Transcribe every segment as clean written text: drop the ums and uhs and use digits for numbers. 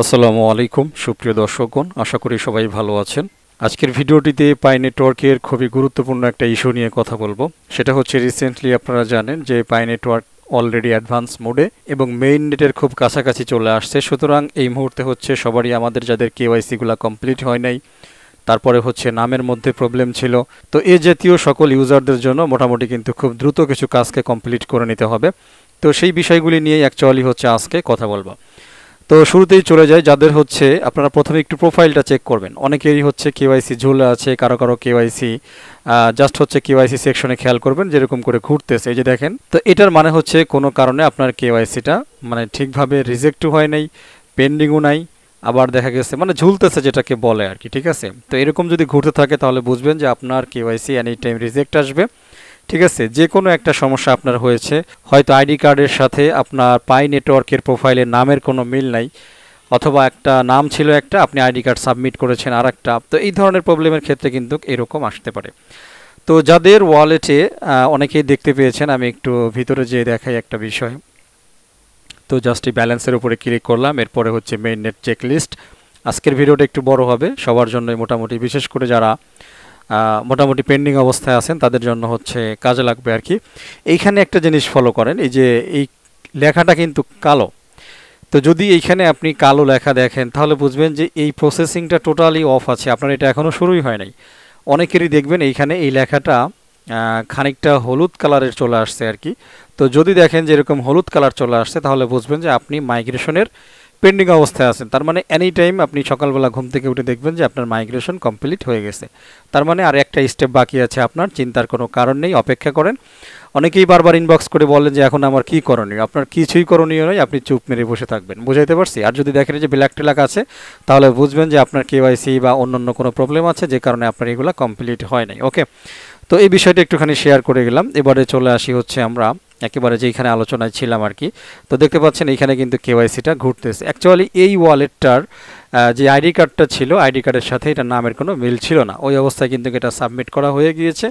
আসসালামু আলাইকুম সুপ্রিয় দর্শকগণ, আশা করি সবাই ভালো আছেন। আজকের ভিডিওটিতে পাই নেটওয়ার্কের খুবই গুরুত্বপূর্ণ একটা ইস্যু নিয়ে কথা বলবো। সেটা হচ্ছে রিসেন্টলি আপনারা জানেন যে পাই নেটওয়ার্ক অলরেডি অ্যাডভান্স মোডে এবং মেইন নেটের খুব কাছাকাছি চলে আসছে। সুতরাং এই মুহূর্তে হচ্ছে সবারই আমাদের যাদের কেওয়াইসিগুলো কমপ্লিট হয় নাই, তারপরে হচ্ছে নামের মধ্যে প্রবলেম ছিল, তো এ জাতীয় সকল ইউজারদের জন্য মোটামুটি কিন্তু খুব দ্রুত কিছু কাজকে কমপ্লিট করে নিতে হবে। তো সেই বিষয়গুলি নিয়েই অ্যাকচুয়ালি হচ্ছে আজকে কথা বলবো। তো শুরুতেই চলে যায় যাদের হচ্ছে আপনারা প্রথমে একটু প্রোফাইলটা চেক করবেন। অনেকেরই হচ্ছে কেওয়াইসি ঝুলে আছে, কারো কারো কেওয়াইসি জাস্ট হচ্ছে কেওয়াইসি সেকশনে খেয়াল করবেন যেরকম করে ঘুরতেছে, এই যে দেখেন। তো এটার মানে হচ্ছে কোনো কারণে আপনার কেওয়াইসিটা মানে ঠিকভাবে রিজেক্টও হয় নাই, পেন্ডিংও নাই, আবার দেখা গেছে মানে ঝুলতেছে যেটাকে বলে আর কি, ঠিক আছে। তো এরকম যদি ঘুরতে থাকে তাহলে বুঝবেন যে আপনার কেওয়াইসি এনি টাইম রিজেক্ট আসবে, ঠিক আছে। যে কোনো একটা সমস্যা আপনার হয়েছে, হয়তো আইডি কার্ডের সাথে আপনার পাই নেটওয়ার্কের প্রোফাইলের নামের কোনো মিল নাই, অথবা একটা নাম ছিল একটা, আপনি আইডি কার্ড সাবমিট করেছেন আর একটা। তো এই ধরনের প্রবলেমের ক্ষেত্রে কিন্তু এরকম আসতে পারে। তো যাদের ওয়ালেটে অনেকেই দেখতে পেয়েছেন, আমি একটু ভিতরে যেয়ে দেখাই একটা বিষয়। তো জাস্ট এই ব্যালেন্সের উপরে ক্লিক করলাম, এরপরে হচ্ছে মেইন নেট চেক লিস্ট। আজকের ভিডিওটা একটু বড় হবে সবার জন্যই, মোটামুটি বিশেষ করে যারা মোটামুটি পেন্ডিং অবস্থায় আছেন তাদের জন্য হচ্ছে কাজে লাগবে আর কি। এইখানে একটা জিনিস ফলো করেন, এই যে এই লেখাটা কিন্তু কালো। তো যদি এইখানে আপনি কালো লেখা দেখেন তাহলে বুঝবেন যে এই প্রসেসিংটা টোটালি অফ আছে, আপনার এটা এখনও শুরুই হয় নাই। অনেকেরই দেখবেন এইখানে এই লেখাটা খানিকটা হলুদ কালারের চলে আসছে আর কি। তো যদি দেখেন যে এরকম হলুদ কালার চলে আসছে তাহলে বুঝবেন যে আপনি মাইগ্রেশনের পেন্ডিং অবস্থায় আছেন। তার মানে এনি টাইম আপনি সকালবেলা ঘুম থেকে উঠে দেখবেন যে আপনার মাইগ্রেশন কমপ্লিট হয়ে গেছে। তার মানে আর একটা স্টেপ বাকি আছে, আপনার চিন্তার কোনো কারণ নেই, অপেক্ষা করেন। অনেকেই বারবার ইনবক্স করে বলেন যে এখন আমার কি করণীয়। আপনার কিছুই করণীয় নয়, আপনি চুপ মেরে বসে থাকবেন, বুঝাইতে পারছি। আর যদি দেখেন যে ব্ল্যাক টেলাক আছে তাহলে বুঝবেন যে আপনার কেওয়াইসি বা অন্যান্য কোনো প্রবলেম আছে যে কারণে আপনার এগুলো কমপ্লিট হয় নাই। ওকে, তো এই বিষয়টা একটুখানি শেয়ার করে গেলাম। এবারে চলে আসি হচ্ছে আমরা একেবারে যেইখানে আলোচনায় ছিলাম আর কি। তো দেখতে পাচ্ছেন এইখানে কিন্তু কেওয়াইসিটা ঘুরতেছে। অ্যাকচুয়ালি এই ওয়ালেটটার যে আইডি কার্ডটা ছিল, আইডি কার্ডের সাথে এটা নামের কোনো মিল ছিল না, ওই অবস্থায় কিন্তু এটা সাবমিট করা হয়ে গিয়েছে,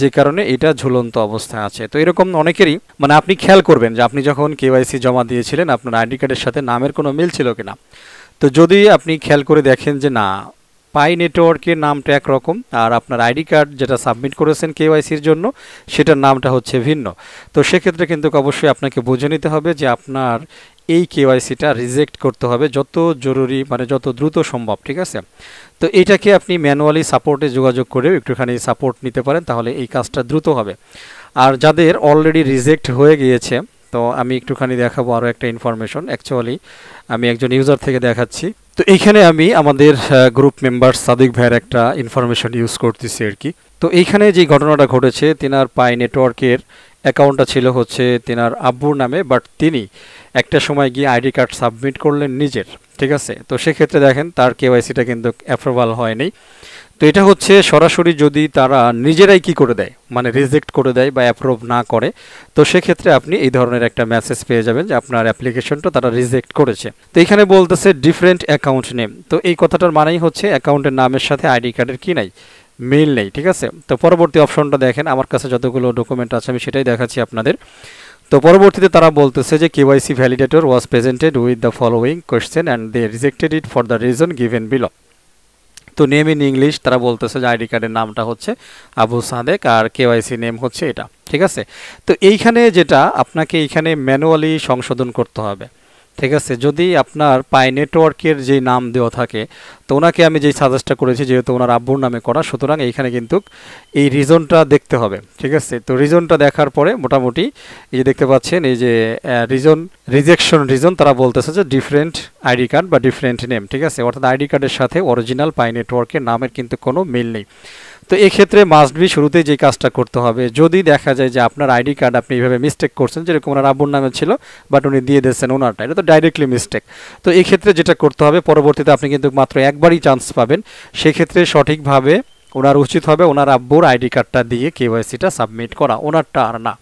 যে কারণে এটা ঝুলন্ত অবস্থায় আছে। তো এরকম অনেকেরই মানে আপনি খেয়াল করবেন যে আপনি যখন কেওয়াইসি জমা দিয়েছিলেন আপনার আইডি কার্ডের সাথে নামের কোনো মিল ছিল কিনা। তো যদি আপনি খেয়াল করে দেখেন যে না, পাই নেটওয়ার্কের নামটা একরকম আর আপনার আইডি কার্ড যেটা সাবমিট করেছেন কেওয়াইসির জন্য সেটার নামটা হচ্ছে ভিন্ন, তো সেক্ষেত্রে কিন্তু অবশ্যই আপনাকে বুঝে নিতে হবে যে আপনার এই কেওয়াইসিটা রিজেক্ট করতে হবে যত জরুরি মানে যত দ্রুত সম্ভব, ঠিক আছে। তো এইটাকে আপনি ম্যানুয়ালি সাপোর্টে যোগাযোগ করে একটুখানি সাপোর্ট নিতে পারেন, তাহলে এই কাজটা দ্রুত হবে। আর যাদের অলরেডি রিজেক্ট হয়ে গিয়েছে, তো আমি একটুখানি দেখাবো আরও একটা ইনফরমেশন। অ্যাকচুয়ালি আমি একজন ইউজার থেকে দেখাচ্ছি। তো এইখানে আমি আমাদের গ্রুপ মেম্বার সাদিক ভাইয়ের একটা ইনফরমেশন ইউজ করতেছি আর কি। তো এইখানে যে ঘটনাটা ঘটেছে, তিনার পাই নেটওয়ার্কের অ্যাকাউন্টটা ছিল হচ্ছে তিনার আব্বুর নামে, বাট তিনি একটা সময় গিয়ে আইডি কার্ড সাবমিট করলেন নিজের, ঠিক আছে। তো সেক্ষেত্রে দেখেন তার কেওয়াইসিটা কিন্তু অ্যাপ্রুভাল হয়নি। তো এটা হচ্ছে সরাসরি যদি তারা নিজেরাই কি করে দেয় মানে রিজেক্ট করে দেয় বা অ্যাপ্রুভ না করে, তো সেক্ষেত্রে আপনি এই ধরনের একটা মেসেজ পেয়ে যাবেন যে আপনার অ্যাপ্লিকেশনটা তারা রিজেক্ট করেছে। তো এখানে বলতেছে ডিফারেন্ট অ্যাকাউন্ট নেম, তো এই কথাটার মানেই হচ্ছে অ্যাকাউন্টের নামের সাথে আইডি কার্ডের কি নাই, মিল নেই, ঠিক আছে। তো পরবর্তী অপশনটা দেখেন, আমার কাছে যতগুলো ডকুমেন্ট আছে আমি সেটাই দেখাচ্ছি আপনাদের। তো পরবর্তীতে তারা বলতেছে যে KYC validator was presented with the following question and they rejected it for the reason given below. তো নেম ইন ইংলিশ তারা বলতেছে যে আইডি কার্ডের নামটা হচ্ছে আবু সাদেক আর কেওয়াইসি নেম হচ্ছে এটা, ঠিক আছে। তো এইখানে যেটা আপনাকে এইখানে ম্যানুয়ালি সংশোধন করতে হবে, ঠিক আছে। যদি আপনার পাই নেটওয়ার্কের যে নাম দেওয়া থাকে, তো ওনাকে আমি যেই সাজেস্টটা করেছি যেহেতু ওনার আব্বুর নামে করা, সুতরাং এইখানে কিন্তু এই রিজনটা দেখতে হবে, ঠিক আছে। তো রিজনটা দেখার পরে মোটামুটি এই যে দেখতে পাচ্ছেন এই যে রিজেকশন রিজন তারা বলতেছে যে ডিফারেন্ট আইডি কার্ড বা ডিফারেন্ট নেম, ঠিক আছে। অর্থাৎ আইডি কার্ডের সাথে অরিজিনাল পাই নেটওয়ার্কের নামের কিন্তু কোনো মিল নেই। তো এক্ষেত্রে মাস্ট বি শুরুতেই যে কাজটা করতে হবে, যদি দেখা যায় যে আপনার আইডি কার্ড আপনি এইভাবে মিস্টেক করছেন, যেরকম ওনার আব্বুর নামে ছিল বাট উনি দিয়ে দিয়েছেন ওনারটা, এটা তো ডাইরেক্টলি মিস্টেক। তো এই ক্ষেত্রে যেটা করতে হবে, পরবর্তীতে আপনি কিন্তু মাত্র একবারই চান্স পাবেন, সেক্ষেত্রে সঠিকভাবে ওনার উচিত হবে ওনার আব্বুর আইডি কার্ডটা দিয়ে কেওয়াইসিটা সাবমিট করা, ওনারটা আর না।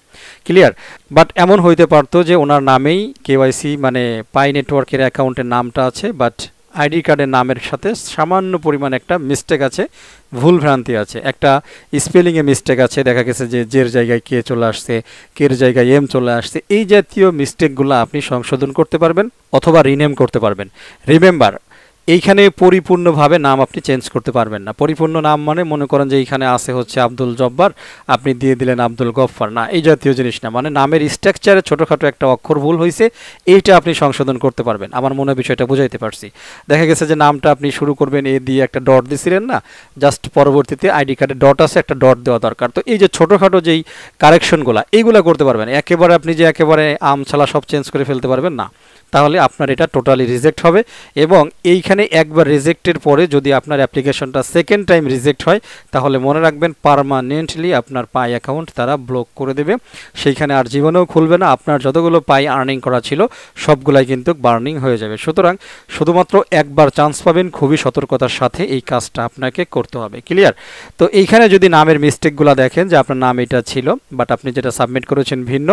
ক্লিয়ার? বাট এমন হইতে পারতো যে ওনার নামেই কেওয়াইসি মানে পাই নেটওয়ার্কের অ্যাকাউন্টের নামটা আছে, বাট আইডি কার্ডের নামের সাথে সামান্য পরিমাণ একটা মিস্টেক আছে, ভুল ভ্রান্তি আছে, একটা স্পেলিংয়ে মিস্টেক আছে, দেখা গেছে যে জের জায়গায় কে চলে আসছে, কের জায়গায় এম চলে আসছে। এই জাতীয় মিস্টেকগুলো আপনি সংশোধন করতে পারবেন অথবা রিনেম করতে পারবেন। রিমেম্বার, এইখানে পরিপূর্ণভাবে নাম আপনি চেঞ্জ করতে পারবেন না। পরিপূর্ণ নাম মানে মনে করেন যে এইখানে আছে হচ্ছে আব্দুল জব্বার, আপনি দিয়ে দিলেন আব্দুল গফফার, না, এই জাতীয় জিনিস না। মানে নামের স্ট্রাকচারে ছোটোখাটো একটা অক্ষর ভুল হয়েছে, এইটা আপনি সংশোধন করতে পারবেন। আমার মনে হয় বিষয়টা বুঝাইতে পারছি। দেখা গেছে যে নামটা আপনি শুরু করবেন এ দিয়ে, একটা ডট দিছিলেন না, জাস্ট পরবর্তীতে আইডি কার্ডে ডট আছে, একটা ডট দেওয়া দরকার। তো এই যে ছোটোখাটো যেই কারেকশনগুলো, এইগুলো করতে পারবেন। একেবারে আপনি যে একেবারে আম ছালা সব চেঞ্জ করে ফেলতে পারবেন না, তাহলে আপনার এটা টোটালি রিজেক্ট হবে। এবং এইখানে একবার রিজেক্টের পরে যদি আপনার অ্যাপ্লিকেশনটা সেকেন্ড টাইম রিজেক্ট হয়, তাহলে মনে রাখবেন পার্মানেন্টলি আপনার পাই অ্যাকাউন্ট তারা ব্লক করে দেবে, সেইখানে আর জীবনেও খুলবে না। আপনার যতগুলো পাই আর্নিং করা ছিল সবগুলাই কিন্তু বার্নিং হয়ে যাবে। সুতরাং শুধুমাত্র একবার চান্স পাবেন, খুবই সতর্কতার সাথে এই কাজটা আপনাকে করতে হবে। ক্লিয়ার? তো এইখানে যদি নামের মিস্টেকগুলো দেখেন যে আপনার নাম এটা ছিল, বাট আপনি যেটা সাবমিট করেছেন ভিন্ন,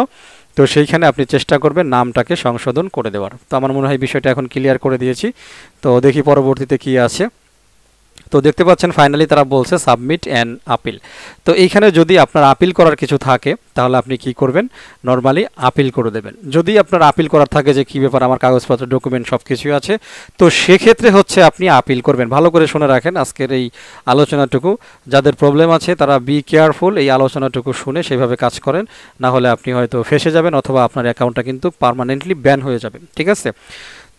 তো সেইখানে আপনি চেষ্টা করবেন নামটাকে সংশোধন করে দেওয়ার। তো আমার মনে হয় বিষয়টা এখন ক্লিয়ার করে দিয়েছি। তো দেখি পরবর্তীতে কি আছে। তো দেখতে পাচ্ছেন ফাইনালি তারা বলছে সাবমিট অ্যান্ড আপিল। তো এইখানে যদি আপনার আপিল করার কিছু থাকে তাহলে আপনি কি করবেন, নর্মালি আপিল করে দেবেন। যদি আপনার আপিল করার থাকে যে কী ব্যাপার, আমার কাগজপত্র ডকুমেন্ট সব কিছুই আছে, তো সেক্ষেত্রে হচ্ছে আপনি আপিল করবেন। ভালো করে শুনে রাখেন আজকের এই আলোচনাটুকু, যাদের প্রবলেম আছে তারা বি কেয়ারফুল, এই আলোচনাটুকু শুনে সেইভাবে কাজ করেন, না হলে আপনি হয়তো ফেসে যাবেন অথবা আপনার অ্যাকাউন্টটা কিন্তু পার্মানেন্টলি ব্যান হয়ে যাবে। ঠিক আছে?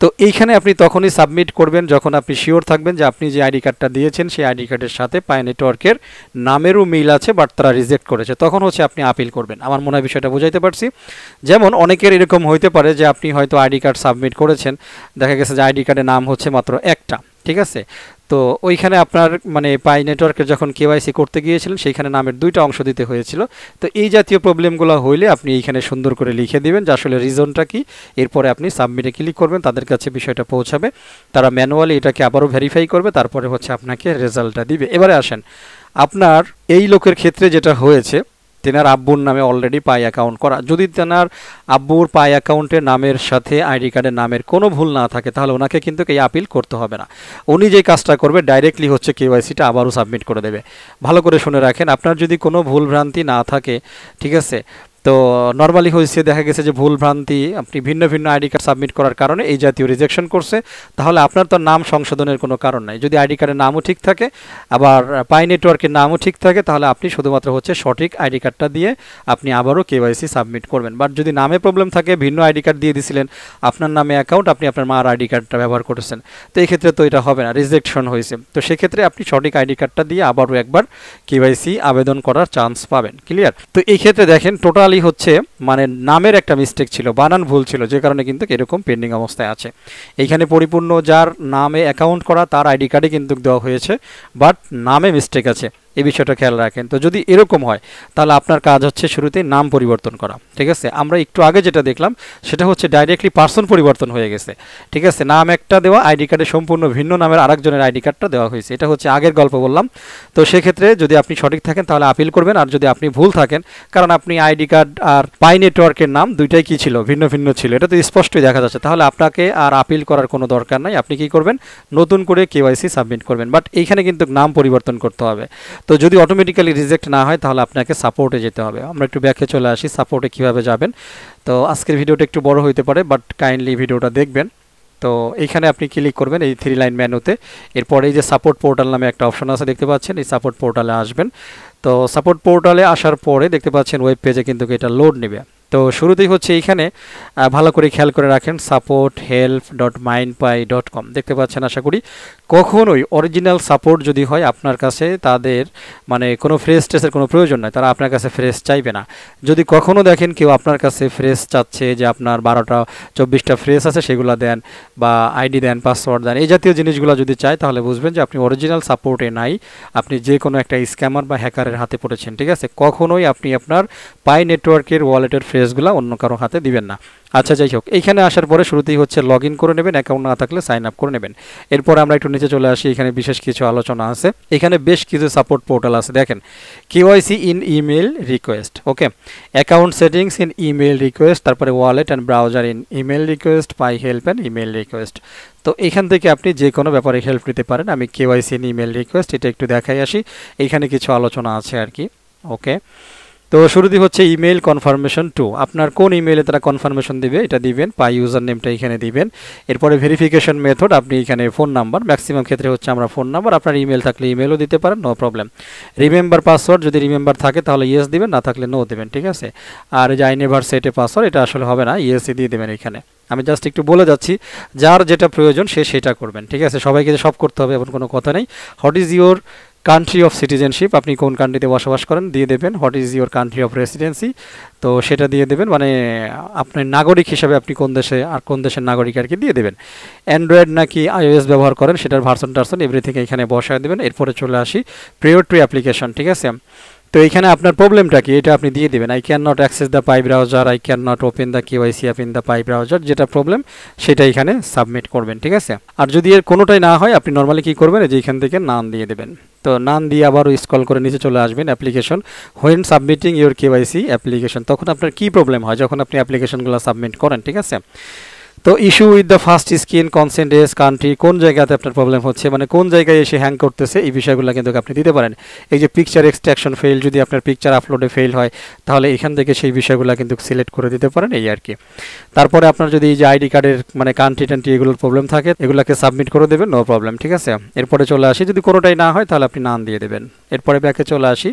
তো এইখানে আপনি তখনই সাবমিট করবেন যখন আপনি শিওর থাকবেন যে আপনি যে আইডি কার্ডটা দিয়েছেন সেই আইডি কার্ডের সাথে পাই নেটওয়ার্কের নামেরও মিল আছে, বাট তারা রিজেক্ট করেছে, তখন হচ্ছে আপনি আপিল করবেন। আমার মনে হয় বিষয়টা বুঝাইতে পারছি। যেমন অনেকের এরকম হইতে পারে যে আপনি হয়তো আইডি কার্ড সাবমিট করেছেন, দেখা গেছে যে আইডি কার্ডের নাম হচ্ছে মাত্র একটা, ঠিক আছে? তো ওইখানে আপনার মানে পাই নেটওয়ার্কের যখন কেওয়াইসি করতে গিয়েছিলেন সেইখানে নামের দুইটা অংশ দিতে হয়েছিল। তো এই জাতীয় প্রবলেমগুলো হইলে আপনি এইখানে সুন্দর করে লিখে দিবেন যে আসলে রিজনটা কি, এরপরে আপনি সাবমিটে ক্লিক করবেন, তাদের কাছে বিষয়টা পৌঁছাবে, তারা ম্যানুয়ালি এটাকে আবারও ভেরিফাই করবে, তারপরে হচ্ছে আপনাকে রেজাল্টটা দিবে। এবারে আসেন, আপনার এই লোকের ক্ষেত্রে যেটা হয়েছে, তেনার আব্বুর নামে অলরেডি পাই অ্যাকাউন্ট করা। যদি তেনার আব্বুর পাই অ্যাকাউন্টের নামের সাথে আইডি কার্ডের নামের কোনো ভুল না থাকে, তাহলে ওনাকে কিন্তু এই আপিল করতে হবে না। উনি যে কাজটা করবে ডাইরেক্টলি হচ্ছে কেওয়াইসিটা আবারও সাবমিট করে দেবে। ভালো করে শুনে রাখেন, আপনার যদি কোনো ভুল ভ্রান্তি না থাকে, ঠিক আছে, তো নর্মালি হয়েছে দেখা গেছে যে ভুল ভ্রান্তি আপনি ভিন্ন ভিন্ন আইডি কার্ড সাবমিট করার কারণে এই জাতীয় রিজেকশন করছে, তাহলে আপনার তো নাম সংশোধনের কোনো কারণ নাই। যদি আইডি কার্ডের নামও ঠিক থাকে, আবার পাই নেটওয়ার্কের নামও ঠিক থাকে, তাহলে আপনি শুধুমাত্র হচ্ছে সঠিক আইডি কার্ডটা দিয়ে আপনি আবারও কেওয়াইসি সাবমিট করবেন। বাট যদি নামে প্রবলেম থাকে, ভিন্ন আইডি কার্ড দিয়ে দিছিলেন, আপনার নামে অ্যাকাউন্ট, আপনি আপনার মার আইডি কার্ডটা ব্যবহার করেছেন, তো এই ক্ষেত্রে তো এটা হবে না, রিজেকশন হয়েছে। তো সেক্ষেত্রে আপনি সঠিক আইডি কার্ডটা দিয়ে আবারও একবার কেওয়াইসি আবেদন করার চান্স পাবেন। ক্লিয়ার? তো এই ক্ষেত্রে দেখেন টোটালি হচ্ছে মানে নামের একটা মিস্টেক ছিল, বানান ভুল ছিল, যে কারণে কিন্তু এরকম পেন্ডিং অবস্থায় আছে। এইখানে পরিপূর্ণ যার নামে অ্যাকাউন্ট করা তার আইডি কার্ডে কিন্তু দেওয়া হয়েছে, বাট নামে মিস্টেক আছে, এই বিষয়টা খেয়াল রাখেন। তো যদি এরকম হয় তাহলে আপনার কাজ হচ্ছে শুরুতেই নাম পরিবর্তন করা। ঠিক আছে? আমরা একটু আগে যেটা দেখলাম সেটা হচ্ছে ডাইরেক্টলি পার্সন পরিবর্তন হয়ে গেছে। ঠিক আছে? নাম একটা দেওয়া, আইডি কার্ডে সম্পূর্ণ ভিন্ন নামের আরেকজনের আইডি কার্ডটা দেওয়া হয়েছে, এটা হচ্ছে আগের গল্প বললাম। তো সেক্ষেত্রে যদি আপনি সঠিক থাকেন তাহলে আপিল করবেন, আর যদি আপনি ভুল থাকেন, কারণ আপনি আইডি কার্ড আর পাই নেটওয়ার্কের নাম দুইটাই কি ছিল, ভিন্ন ভিন্ন ছিল, এটা তো স্পষ্টই দেখা যাচ্ছে, তাহলে আপনাকে আর আপিল করার কোনো দরকার নাই। আপনি কি করবেন, নতুন করে কেওয়াইসি সাবমিট করবেন, বাট এইখানে কিন্তু নাম পরিবর্তন করতে হবে। তো যদি অটোমেটিক্যালি রিজেক্ট না হয় তাহলে আপনাকে সাপোর্টে যেতে হবে। আমরা একটু ব্যাকে চলে আসি, সাপোর্টে কিভাবে যাবেন। তো আজকের ভিডিওটা একটু বড় হইতে পারে, বাট কাইন্ডলি ভিডিওটা দেখবেন। তো এইখানে আপনি ক্লিক করবেন এই 3 লাইন মেনুতে, এরপরে এই যে সাপোর্ট পোর্টাল নামে একটা অপশন আছে দেখতে পাচ্ছেন, এই সাপোর্ট পোর্টালে আসবেন। তো সাপোর্ট পোর্টালে আসার পরে দেখতে পাচ্ছেন ওয়েব পেজে কিন্তু এটা লোড নেবে। তো শুরুতেই হচ্ছে এইখানে ভালো করে খেয়াল করে রাখেন support.help.mindpy.com দেখতে পাচ্ছেন আশা করি। কখনোই অরিজিনাল সাপোর্ট যদি হয় আপনার কাছে, তাদের মানে কোনো ফ্রেশ টেস্টের কোনো প্রয়োজন নয়, তারা আপনার কাছে ফ্রেশ চাইবে না। যদি কখনও দেখেন কেউ আপনার কাছে ফ্রেশ চাচ্ছে যে আপনার 12টা 24টা ফ্রেশ আছে সেগুলো দেন, বা আইডি দেন, পাসওয়ার্ড দেন, এই জাতীয় জিনিসগুলো যদি চায় তাহলে বুঝবেন যে আপনি অরিজিনাল সাপোর্টে নাই, আপনি যে কোনো একটা স্ক্যামার বা হ্যাকারের হাতে পড়েছেন। ঠিক আছে? কখনোই আপনি আপনার পাই নেটওয়ার্কের ওয়ালেটের স্পেসগুলো অন্য কারো হাতে দিবেন না। আচ্ছা যাই হোক, এইখানে আসার পরে শুরুতেই হচ্ছে লগ ইন করে নেবেন, অ্যাকাউন্ট না থাকলে সাইন আপ করে নেবেন। এরপর আমরা একটু নিচে চলে আসি, এখানে বিশেষ কিছু আলোচনা আছে, এখানে বেশ কিছু সাপোর্ট পোর্টাল আছে। দেখেন KYC in email request, okay, account settings in email request, তারপরে wallet and browser in email request, Pi help and email request. তো এখান থেকে আপনি যে কোনো ব্যাপারে হেল্প নিতে পারেন। আমি কেওয়াইসি ইন ইমেল রিকোয়েস্ট এটা একটু দেখাই আসি, এখানে কিছু আলোচনা আছে আর কি, ওকে। তো শুরুতেই হচ্ছে ইমেল কনফার্মেশন টু, আপনার কোন ইমেইলে তারা কনফার্মেশন দিবে এটা দিবেন, পাই ইউজার নেমটা এখানে দিবেন। এরপরে ভেরিফিকেশন মেথড, আপনি এখানে ফোন নাম্বার, ম্যাক্সিমাম ক্ষেত্রে হচ্ছে আমরা ফোন নাম্বার, আপনার ইমেল থাকলে ইমেলও দিতে পারেন, নো প্রবলেম। রিমেম্বার পাসওয়ার্ড, যদি রিমেম্বার থাকে তাহলে ইয়েস দিবেন, না থাকলে নো দেবেন, ঠিক আছে। আর যে I never set A password এটা আসলে হবে না, ইয়েসই দিয়ে দেবেন এখানে। আমি জাস্ট একটু বলে যাচ্ছি, যার যেটা প্রয়োজন সে সেটা করবেন, ঠিক আছে। সবাইকে সব করতে হবে এমন কোনো কথা নেই। What is your country of citizenship, আপনি কোন কান্ট্রিতে বসবাস করেন দিয়ে দেবেন। What is your country of residency, তো সেটা দিয়ে দেবেন, মানে আপনার নাগরিক হিসাবে আপনি কোন দেশে আর কোন দেশের নাগরিক আর কি দিয়ে দেবেন। অ্যান্ড্রয়েড নাকি আইওএস ব্যবহার করেন সেটার ভার্সন টার্সন এভরিথিং এখানে বসায় দেবেন। এরপরে চলে আসি প্রিয়র টু অ্যাপ্লিকেশন, ঠিক আছে। তো এখানে আপনার প্রবলেমটা কি এটা আপনি দিয়ে দেবেন। I can not access the pi browser, I can not open the KYC app in the pi browser, যেটা প্রবলেম সেটা এখানে সাবমিট করবেন, ঠিক আছে। আর যদি এর কোনোটাই না হয় আপনি নর্মালি কী করবেন, যে এখান থেকে নান দিয়ে দেবেন। তো নান দিয়ে আবারও স্ক্রল করে নিচে চলে আসবেন, application when submitting your KYC application, তখন আপনার কী প্রবলেম হয় যখন আপনি অ্যাপ্লিকেশনগুলো সাবমিট করেন, ঠিক আছে। তো issue with the first screen, consent age, country, কোন জায়গাতে আপনার প্রবলেম হচ্ছে, মানে কোন জায়গায় এসে হ্যাং করতেছে, এই বিষয়গুলো কিন্তু আপনি দিতে পারেন। এই যে পিকচার এক্সট্রাকশন ফেল, যদি আপনার পিকচার আপলোডে ফেল হয় তাহলে এখান থেকে সেই বিষয়গুলো কিন্তু সিলেক্ট করে দিতে পারেন, এই আর কি। তারপরে আপনার যদি এই যে আইডি কার্ডের মানে কান্ট্রি টান্ট্রি এগুলোর প্রবলেম থাকে এগুলোকে সাবমিট করে দেবেন, নো প্রবলেম, ঠিক আছে। এরপরে চলে আসি, যদি কোনোটাই না হয় তাহলে আপনি নান দিয়ে দেবেন। এরপরে ব্যাকে চলে আসি,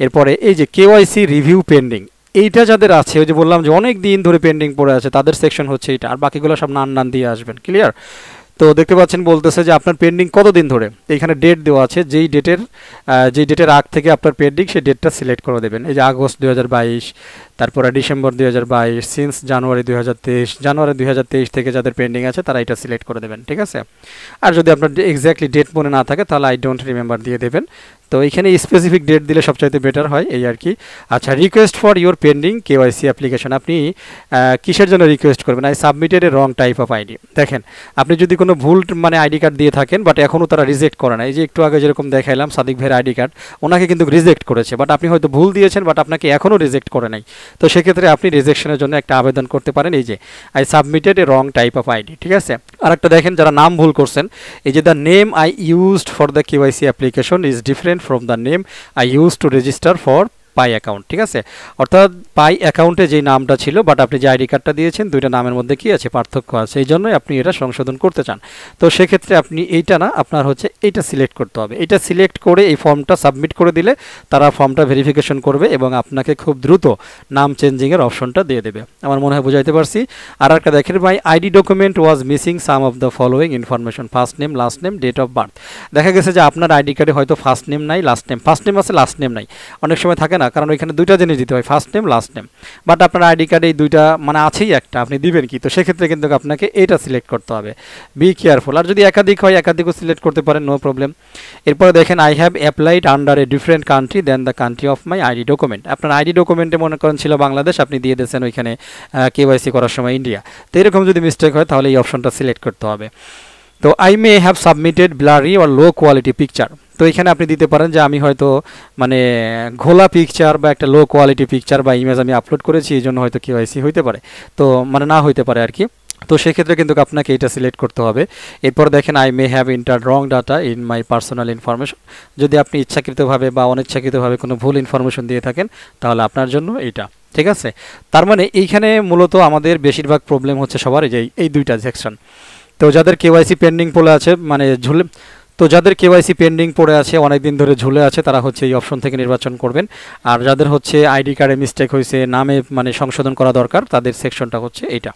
এরপরে এই যে কেওয়াইসি রিভিউ পেন্ডিং, এইটা যাদের আছে, ওই যে বললাম যে অনেক দিন ধরে পেন্ডিং পড়ে আছে, তাদের সেকশন হচ্ছে এটা, আর বাকিগুলো সব নান নান দিয়ে আসবেন, ক্লিয়ার। তো দেখতে পাচ্ছেন বলতেছে যে আপনার পেন্ডিং কতদিন ধরে, এখানে ডেট দেওয়া আছে, যেই ডেটের আগ থেকে আপনার পেন্ডিং সেই ডেটটা সিলেক্ট করে দেবেন। এই যে আগস্ট 2022, তারপরে ডিসেম্বর 2022, সিন্স জানুয়ারি 2023 থেকে যাদের পেন্ডিং আছে তারা এটা সিলেক্ট করে দেবেন, ঠিক আছে। আর যদি আপনার এক্স্যাক্টলি ডেট মনে না থাকে তাহলে আই ডোন্ট রিমেম্বার দিয়ে দেবেন। তো এখানে স্পেসিফিক ডেট দিলে সবচাইতে বেটার হয়, এই আর কি। আচ্ছা, request for your pending KYC application, আপনি কিসের জন্য রিকোয়েস্ট করবেন, I submitted A wrong type of ID. দেখেন আপনি যদি কোনো ভুল মানে আইডি কার্ড দিয়ে থাকেন বাট এখনও তারা রিজেক্ট করে না, এই যে একটু আগে যেরকম দেখাইলাম সাদিক ভাইয়ের আইডি কার্ড, ওনাকে কিন্তু রিজেক্ট করেছে, বাট আপনি হয়তো ভুল দিয়েছেন বাট আপনাকে এখনও রিজেক্ট করে নাই। তো সেক্ষেত্রে আপনি রিজেকশনের জন্য একটা আবেদন করতে পারেন, এই যে I submitted A wrong type of ID, ঠিক আছে। আর একটা দেখেন যারা নাম ভুল করছেন, এই যে the name I used for the KYC application is different from the name I use to register for pi account, ঠিক আছে। অর্থাৎ পাই অ্যাকাউন্টে যেই নামটা ছিল বাট আপনি যে আইডি কার্ডটা দিয়েছেন দুইটা নামের মধ্যে কি আছে, পার্থক্য আছে, এই জন্যই আপনি এটা সংশোধন করতে চান। তো সেক্ষেত্রে আপনি এইটা না, আপনার হচ্ছে এইটা সিলেক্ট করতে হবে। এটা সিলেক্ট করে এই ফর্মটা সাবমিট করে দিলে তারা ফর্মটা ভেরিফিকেশন করবে এবং আপনাকে খুব দ্রুত নাম চেঞ্জিংয়ের অপশনটা দিয়ে দেবে। আমার মনে হয় বুঝাইতে পারছি। আর একটা দেখেন ভাই, ID document was missing some of the following information, first name, last name, date of birth. দেখা গেছে যে আপনার আইডি কার্ডে হয়তো ফার্স্ট নেম নাই, লাস্ট নেম, ফার্স্ট নেম আছে লাস্ট নেম নাই, অনেক সময় থাকে না, কারণ ওইখানে দুইটা জিনিস দিতে হয়, first name last name, but আপনার আইডি কার্ডে এই দুইটা মানে আছেই একটা, আপনি দিবেন কি? তো সেক্ষেত্রে কিন্তু আপনাকে এটা সিলেক্ট করতে হবে, বি কেয়ারফুল। আর যদি একাধিক হয় একাধিকও সিলেক্ট করতে পারেন, নো প্রবলেম। এরপরে দেখেন I have applied under a different country than the country of my ID document. আপনার আইডি ডকুমেন্টে মনে করেন ছিল বাংলাদেশ, আপনি দিয়ে দিয়েছেন ওইখানে কেওয়াইসি করার সময় ইন্ডিয়া। তো এরকম যদি মিস্টেক হয় তাহলে এই অপশনটা সিলেক্ট করতে হবে। তো I may have submitted blurry or low quality picture, তো এখানে আপনি দিতে পারেন যে আমি হয়তো মানে ঘোলা পিকচার বা একটা লো কোয়ালিটি পিকচার বা ইমেজ আমি আপলোড করেছি, এই জন্য হয়তো কেওয়াইসি হইতে পারে, তো মানে না হইতে পারে আর কি। তো সেক্ষেত্রে কিন্তু আপনাকে এটা সিলেক্ট করতে হবে। এরপর দেখেন I may have entered wrong data in my personal information, যদি আপনি ইচ্ছাকৃতভাবে বা অনিচ্ছাকৃতভাবে কোনো ভুল ইনফরমেশন দিয়ে থাকেন তাহলে আপনার জন্য এইটা, ঠিক আছে। তার মানে এইখানে মূলত আমাদের বেশিরভাগ প্রবলেম হচ্ছে সবার এই দুইটা সেকশন। তো যাদের কেওয়াইসি পেন্ডিং পড়ে আছে মানে যাদের কেওয়াইসি পেন্ডিং পড়ে আছে অনেক দিন ধরে ঝুলে আছে তারা হচ্ছে এই অপশন থেকে নির্বাচন করবেন। আর যাদের হচ্ছে আইডি কার্ডে মিস্টেক হয়েছে, নামে মানে সংশোধন করা দরকার, তাদের সেকশনটা হচ্ছে এইটা,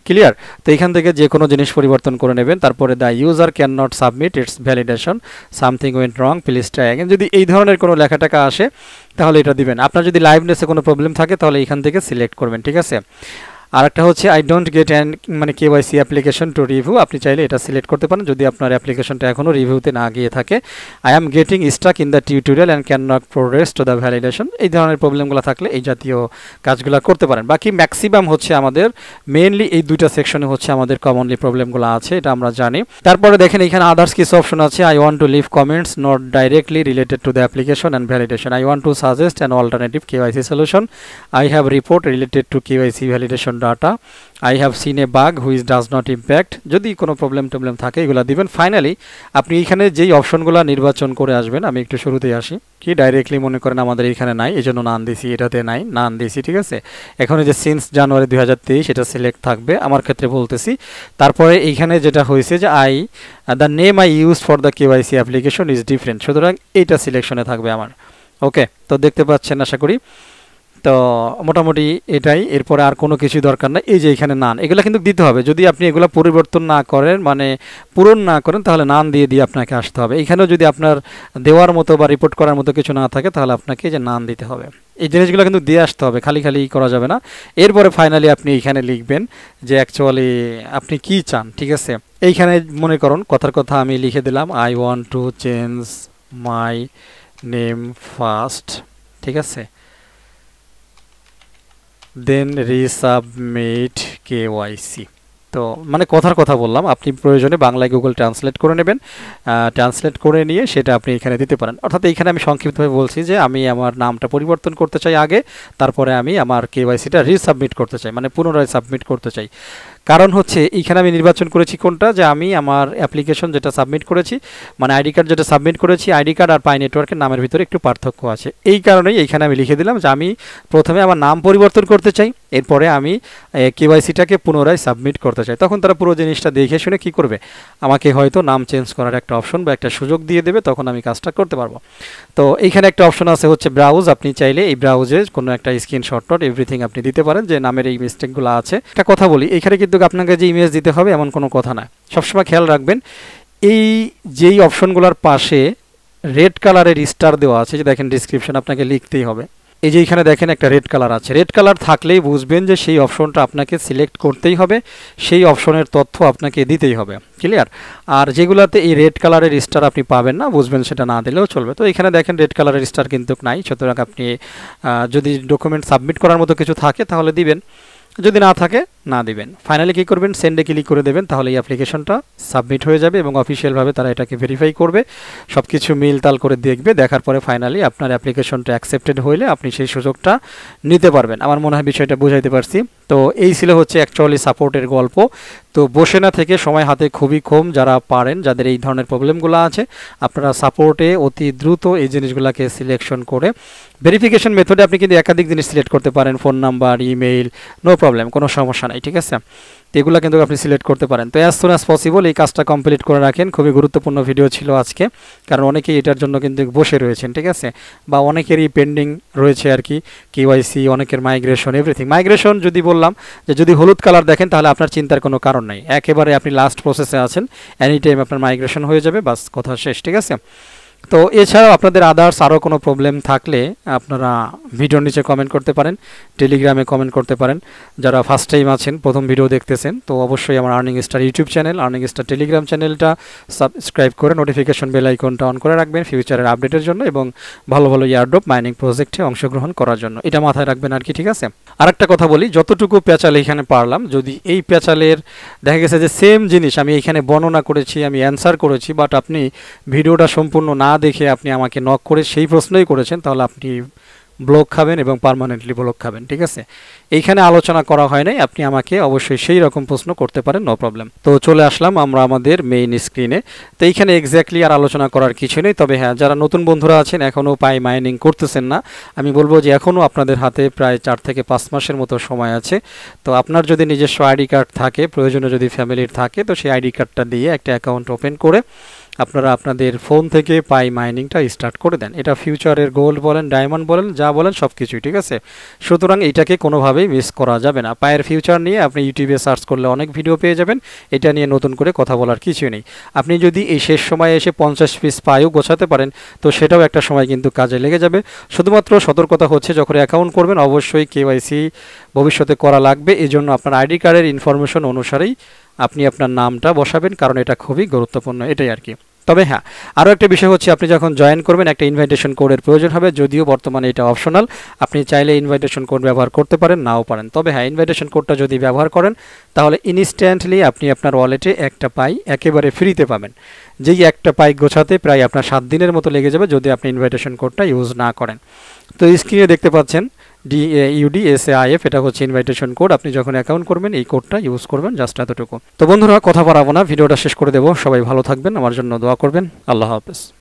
ক্লিয়ার। তো এখান থেকে যে কোনো জিনিস পরিবর্তন করে নেবেন। তারপরে the user can not submit it's validation, something went wrong, please try again, যদি এই ধরনের কোনো লেখাটাকা আসে তাহলে এটা দিবেন। আপনার যদি লাইভনেসে কোনো প্রবলেম থাকে তাহলে এখান থেকে সিলেক্ট করবেন, ঠিক আছে। আর একটা হচ্ছে আই ডোন্ট গেট অ্যান মানে কেওয়াইসি অ্যাপ্লিকেশন টু রিভিউ, আপনি চাইলে এটা সিলেক্ট করতে পারেন যদি আপনার অ্যাপ্লিকেশনটা এখনও রিভিউতে না গিয়ে থাকে। I am getting stuck in the tutorial and can not progress to the validation, এই ধরনের প্রবলেমগুলো থাকলে এই জাতীয় কাজগুলো করতে পারেন। বাকি ম্যাক্সিমাম হচ্ছে আমাদের মেইনলি এই দুইটা সেকশনে হচ্ছে আমাদের কমনলি প্রবলেমগুলো আছে, এটা আমরা জানি। তারপরে দেখেন এখানে আদার্স কিছু অপশন আছে। I want to leave comments not directly related to the application and validation, I want to suggest an alternative KYC solution, I have report related to KYC validation data, I have seen a bug which does not impact, যদি কোনো problem থাকে এগুলো দিবেন। Finally আপনি এখানে যেই অপশনগুলো নির্বাচন করে আসবেন, আমি একটু শুরুতেই আসি, কি ডাইরেক্টলি মনে করেন আমাদের এখানে নাই, এই জন্য নান দিছি, এটাতে নাই, নান দিছি, ঠিক আছে। এখন যে সিন্স জানুয়ারি 2023 এটা সিলেক্ট থাকবে আমার ক্ষেত্রে বলতেছি। তারপরে এইখানে যেটা হয়েছে যে the name I use for the KYC application is different, সুতরাং এইটা সিলেকশনে থাকবে আমার। ওকে, তো দেখতে পাচ্ছেন আশা করি। তো মোটামুটি এটাই, এরপরে আর কোনো কিছু দরকার নাই। এই যে এখানে নান, এগুলো কিন্তু দিতে হবে। যদি আপনি এগুলো পরিবর্তন না করেন, মানে পূরণ না করেন, তাহলে নান দিয়ে আপনাকে আসতে হবে। এখানেও যদি আপনার দেওয়ার মতো বা রিপোর্ট করার মতো কিছু না থাকে, তাহলে আপনাকে যে নান দিতে হবে। এই জিনিসগুলো কিন্তু দিয়ে আসতে হবে, খালি খালি করা যাবে না। এরপরে ফাইনালি আপনি এখানে লিখবেন যে অ্যাকচুয়ালি আপনি কি চান, ঠিক আছে। এইখানে মনে করুন কথার কথা আমি লিখে দিলাম I want to change my name first, ঠিক আছে, দেন রিসাবমিট কেওয়াইসি। তো মানে কথার কথা বললাম, আপনি প্রয়োজনে বাংলায় গুগল ট্রান্সলেট করে নেবেন, ট্রান্সলেট করে নিয়ে সেটা আপনি এখানে দিতে পারেন। অর্থাৎ এইখানে আমি সংক্ষিপ্তভাবে বলছি যে আমি আমার নামটা পরিবর্তন করতে চাই আগে, তারপরে আমি আমার কেওয়াইসিটা রিসাবমিট করতে চাই, মানে পুনরায় সাবমিট করতে চাই। কারণ হচ্ছে এইখানে আমি নির্বাচন করেছি কোনটা, যে আমি আমার অ্যাপ্লিকেশন যেটা সাবমিট করেছি, মানে আইডি কার্ড যেটা সাবমিট করেছি, আইডি কার্ড আর পাই নেটওয়ার্কের নামের ভিতরে একটু পার্থক্য আছে। এই কারণেই এইখানে আমি লিখে দিলাম যে আমি প্রথমে আমার নাম পরিবর্তন করতে চাই, এরপরে আমি কেওয়াইসিটাকে পুনরায় সাবমিট করতে চাই। তখন তারা পুরো জিনিসটা দেখে শুনে কি করবে, আমাকে হয়তো নাম চেঞ্জ করার একটা অপশন বা একটা সুযোগ দিয়ে দেবে, তখন আমি কাজটা করতে পারবো। তো এইখানে একটা অপশন আছে হচ্ছে ব্রাউজ, আপনি চাইলে এই ব্রাউজে কোনো একটা স্ক্রিনশট এভরিথিং আপনি দিতে পারেন যে নামের এই মিস্টেকগুলো আছে। একটা কথা বলি, এখানে কিন্তু আপনাকে যে ইমেজ দিতে হবে এমন কোনো কথা না। সবসময় খেয়াল রাখবেন এই যেই অপশনগুলোর পাশে রেড কালারের স্টার দেওয়া আছে, যে দেখেন ডিসক্রিপশন আপনাকে লিখতেই হবে। এই যে এখানে দেখেন একটা রেড কালার আছে, রেড কালার থাকলেই বুঝবেন যে সেই অপশনটা আপনাকে সিলেক্ট করতেই হবে, সেই অপশনের তথ্য আপনাকে দিতেই হবে। ক্লিয়ার? আর যেগুলোতে এই রেড কালারের স্টার আপনি পাবেন না, বুঝবেন সেটা না দিলেও চলবে। তো এখানে দেখেন রেড কালারের স্টার কিন্তু নাই, সুতরাং আপনি যদি ডকুমেন্ট সাবমিট করার মতো কিছু থাকে তাহলে দিবেন, যদি না থাকে না দিবেন। ফাইনালি কী করবেন, সেন্ডে ক্লিক করে দেবেন, তাহলে এই অ্যাপ্লিকেশনটা সাবমিট হয়ে যাবে এবং অফিসিয়ালভাবে তারা এটাকে ভেরিফাই করবে, সব কিছু মিলতাল করে দেখবে। দেখার পরে ফাইনালি আপনার অ্যাপ্লিকেশনটা অ্যাকসেপ্টেড হইলে আপনি সেই সুযোগটা নিতে পারবেন। আমার মনে হয় বিষয়টা বুঝাইতে পারছি। তো এই ছিল হচ্ছে অ্যাকচুয়ালি সাপোর্টের গল্প। তো বসে না থেকে সময় হাতে খুবই কম, যারা পারেন, যাদের এই ধরনের প্রবলেমগুলো আছে, আপনারা সাপোর্টে অতি দ্রুত এই জিনিসগুলোকে সিলেকশন করে ভেরিফিকেশন মেথডে আপনি কিন্তু একাধিক জিনিস সিলেক্ট করতে পারেন, phone number, email, no problem, কোনো সমস্যা নাই, ঠিক আছে। তো এগুলো কিন্তু আপনি সিলেক্ট করতে পারেন। তো অ্যাজ সুন অ্যাজ পসিবল এই কাজটা কমপ্লিট করে রাখেন। খুবই গুরুত্বপূর্ণ ভিডিও ছিল আজকে, কারণ অনেকেই এটার জন্য কিন্তু বসে রয়েছেন, ঠিক আছে, বা অনেকেরই পেন্ডিং রয়েছে আর কি, কেওয়াইসি, অনেকের মাইগ্রেশন, এভরিথিং। মাইগ্রেশন যদি বললাম যে যদি হলুদ কালার দেখেন তাহলে আপনার চিন্তার কোনো কারণ নাই, একেবারে আপনি লাস্ট প্রসেসে আছেন, এনি টাইম আপনার মাইগ্রেশন হয়ে যাবে, বাস কথা শেষ, ঠিক আছে। তো এছাড়াও আপনাদের আদার্স আরও কোনো প্রবলেম থাকলে আপনারা ভিডিওর নিচে কমেন্ট করতে পারেন, টেলিগ্রামে কমেন্ট করতে পারেন। যারা ফার্স্ট টাইম আছেন, প্রথম ভিডিও দেখতেছেন, তো অবশ্যই আমার earning star YouTube channel, earning star Telegram চ্যানেলটা সাবস্ক্রাইব করে নোটিফিকেশন বেল আইকনটা অন করে রাখবেন ফিউচারের আপডেটের জন্য এবং ভালো ভালো এয়ারড্রপ মাইনিং প্রজেক্টে অংশগ্রহণ করার জন্য, এটা মাথায় রাখবেন আর কি, ঠিক আছে। আরেকটা কথা বলি, যতটুকু প্যাচাল এখানে পারলাম, যদি এই প্যাচালের দেখা গেছে যে সেম জিনিস আমি এখানে বর্ণনা করেছি, আমি অ্যান্সার করেছি, বাট আপনি ভিডিওটা সম্পূর্ণ না দেখে আপনি আমাকে নক করে সেই প্রশ্নই করেছেন, তাহলে আপনি ব্লক খাবেন এবং পার্মানেন্টলি ব্লক খাবেন, ঠিক আছে। এইখানে আলোচনা করা হয় নাই, আপনি আমাকে অবশ্যই সেই রকম প্রশ্ন করতে পারেন, নো প্রবলেম। তো চলে আসলাম আমরা আমাদের মেইন স্ক্রিনে। তো এইখানে এক্স্যাক্টলি আর আলোচনা করার কিছু নেই, তবে হ্যাঁ, যারা নতুন বন্ধুরা আছেন এখনও পাই মাইনিং করতেছেন না, আমি বলবো যে এখনও আপনাদের হাতে প্রায় 4 থেকে 5 মাসের মতো সময় আছে। তো আপনার যদি নিজস্ব আইডি কার্ড থাকে, প্রয়োজনে যদি ফ্যামিলির থাকে, তো সেই আইডি কার্ডটা দিয়ে একটা অ্যাকাউন্ট ওপেন করে আপনারা আপনাদের ফোন থেকে পাই মাইনিংটা স্টার্ট করে দেন। এটা ফিউচারের গোল্ড বলেন, ডায়মন্ড বলেন, যা বলেন সব কিছুই, ঠিক আছে। সুতরাং এটাকে কোনোভাবেই মিস করা যাবে না। পায়ের ফিউচার নিয়ে আপনি ইউটিউবে সার্চ করলে অনেক ভিডিও পেয়ে যাবেন, এটা নিয়ে নতুন করে কথা বলার কিছুই নেই। আপনি যদি এই শেষ সময়ে এসে 50 পিস পাইও গোছাতে পারেন, তো সেটাও একটা সময় কিন্তু কাজে লেগে যাবে। শুধুমাত্র সতর্কতা হচ্ছে, যখন অ্যাকাউন্ট করবেন অবশ্যই কেওয়াইসি ভবিষ্যতে করা লাগবে। এই জন্য আপনার আইডি কার্ডের ইনফরমেশন অনুসারেই আপনি আপনার নামটা বসাবেন, কারণ এটা খুবই গুরুত্বপূর্ণ, এটাই আর কি। তবে হ্যাঁ, আরও একটা বিষয় হচ্ছে আপনি যখন জয়েন করবেন একটা ইনভাইটেশন কোডের প্রয়োজন হবে, যদিও বর্তমানে এটা অপশনাল। আপনি চাইলে ইনভাইটেশন কোড ব্যবহার করতে পারেন, নাও পারেন। তবে হ্যাঁ, ইনভাইটেশন কোডটা যদি ব্যবহার করেন তাহলে ইনস্ট্যান্টলি আপনি আপনার ওয়ালেটে একটা পাই একেবারে ফ্রিতে পাবেন। যেই একটা পাই গোছাতে প্রায় আপনার 7 দিনের মতো লেগে যাবে যদি আপনি ইনভাইটেশন কোডটা ইউজ না করেন। তো স্ক্রিনে দেখতে পাচ্ছেন DAUDSAIF, এটা হচ্ছে ইনভাইটেশন কোড। আপনি যখন অ্যাকাউন্ট করবেন এই কোডটা ইউজ করবেন, জাস্ট এতটুকু। তো বন্ধুরা, কথা বাড়াবো না, ভিডিওটা শেষ করে দেবো। সবাই ভালো থাকবেন, আমার জন্য দোয়া করবেন। আল্লাহ হাফেজ।